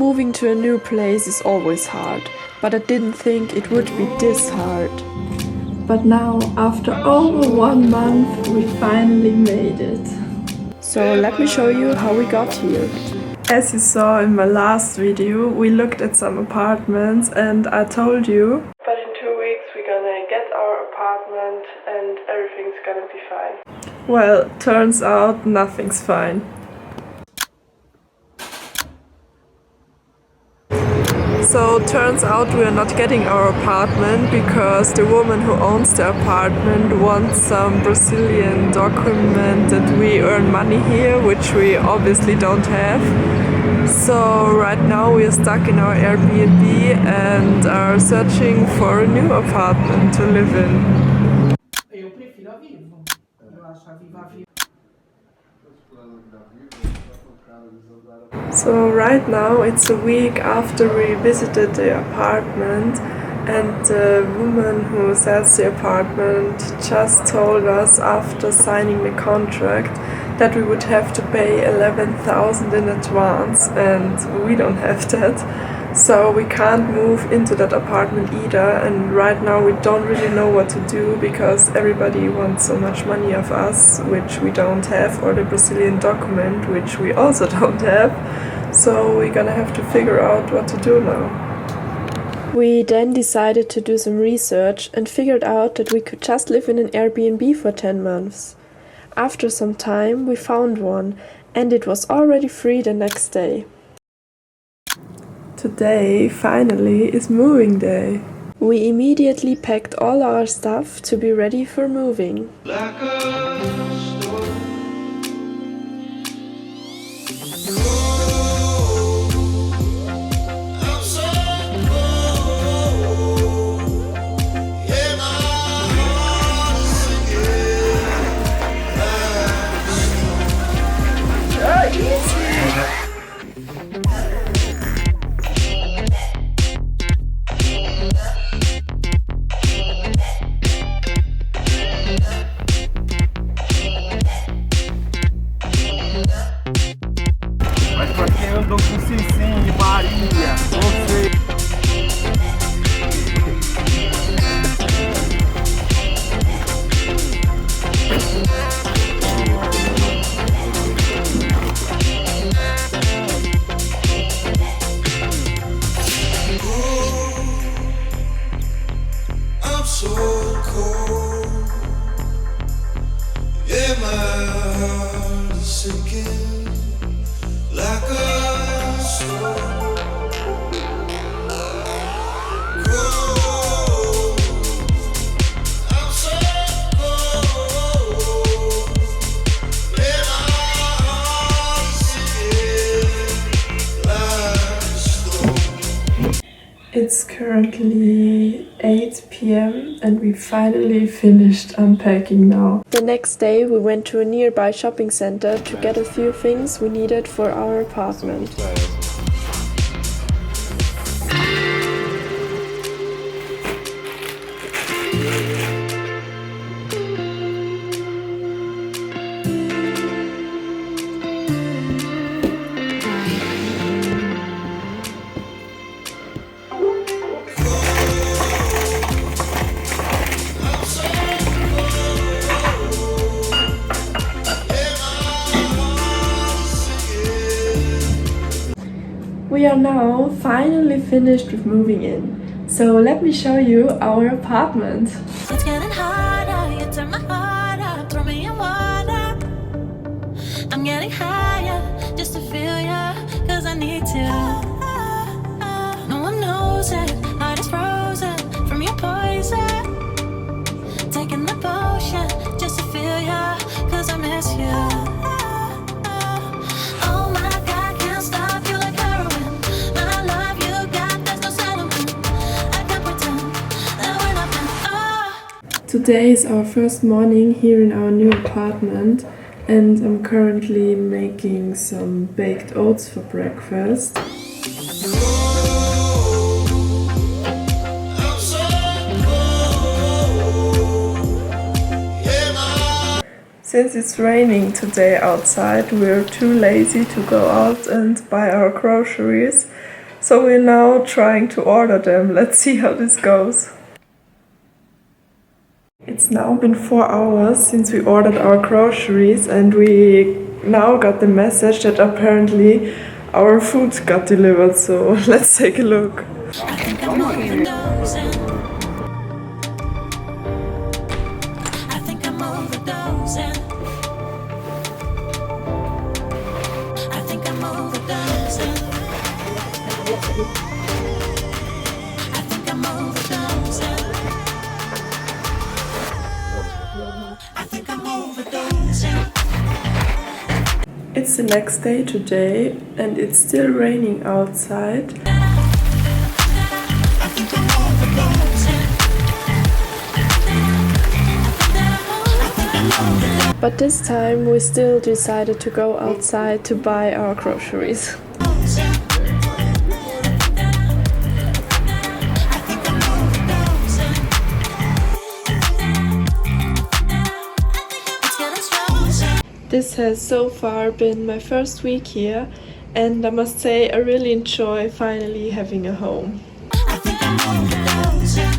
Moving to a new place is always hard, but I didn't think it would be this hard. But now, after over 1 month, we finally made it. So let me show you how we got here. As you saw in my last video, we looked at some apartments and I told you, but in 2 weeks we're gonna get our apartment and everything's gonna be fine. Well, turns out nothing's fine. So turns out we are not getting our apartment because the woman who owns the apartment wants some Brazilian document that we earn money here, which we obviously don't have. So right now we are stuck in our Airbnb and are searching for a new apartment to live in. Eu prefiro a Vivo. Eu acho a Vivo a Vivo. So right now it's a week after we visited the apartment and the woman who sells the apartment just told us after signing the contract that we would have to pay 11,000 in advance and we don't have that. So we can't move into that apartment either, and right now we don't really know what to do because everybody wants so much money of us, which we don't have, or the Brazilian document, which we also don't have. So we're gonna have to figure out what to do now. We then decided to do some research and figured out that we could just live in an Airbnb for 10 months. After some time we found one and it was already free the next day. Today, finally, is moving day. We immediately packed all our stuff to be ready for moving. Mas pra quem andou com Cicinho e Maria, não sei. I'm so cold. Yeah, my heart is sinking like a stone. Cold. I'm so cold. Yeah, my heart is sinking like a stone. It's currently 8 p.m. and we finally finished unpacking now. The next day we went to a nearby shopping center to get a few things we needed for our apartment. We are now finally finished with moving in. So let me show you our apartment. It's getting harder, you turn my heart up, throw me in water. I'm getting higher, just to feel ya, cause I need to. No one knows it, heart is frozen from your poison. Taking the potion, just to feel ya, cause I miss you. Oh my God, can't stop you like heroin. My love you got, there's no settlement. I can't pretend that we're not meant. Today is our first morning here in our new apartment and I'm currently making some baked oats for breakfast. Since it's raining today outside, we're too lazy to go out and buy our groceries. So we're now trying to order them. Let's see how this goes. It's now been 4 hours since we ordered our groceries, and we now got the message that apparently our food got delivered. So let's take a look. I think I'm overdosing. I think I'm overdosing. I think I'm overdosing. I think I'm overdosing. I think I'm overdosing. It's the next day today, and it's still raining outside. I think I'm overdosing. But this time we still decided to go outside to buy our groceries. This has so far been my first week here, and I must say I really enjoy finally having a home. I think I'm overdosing.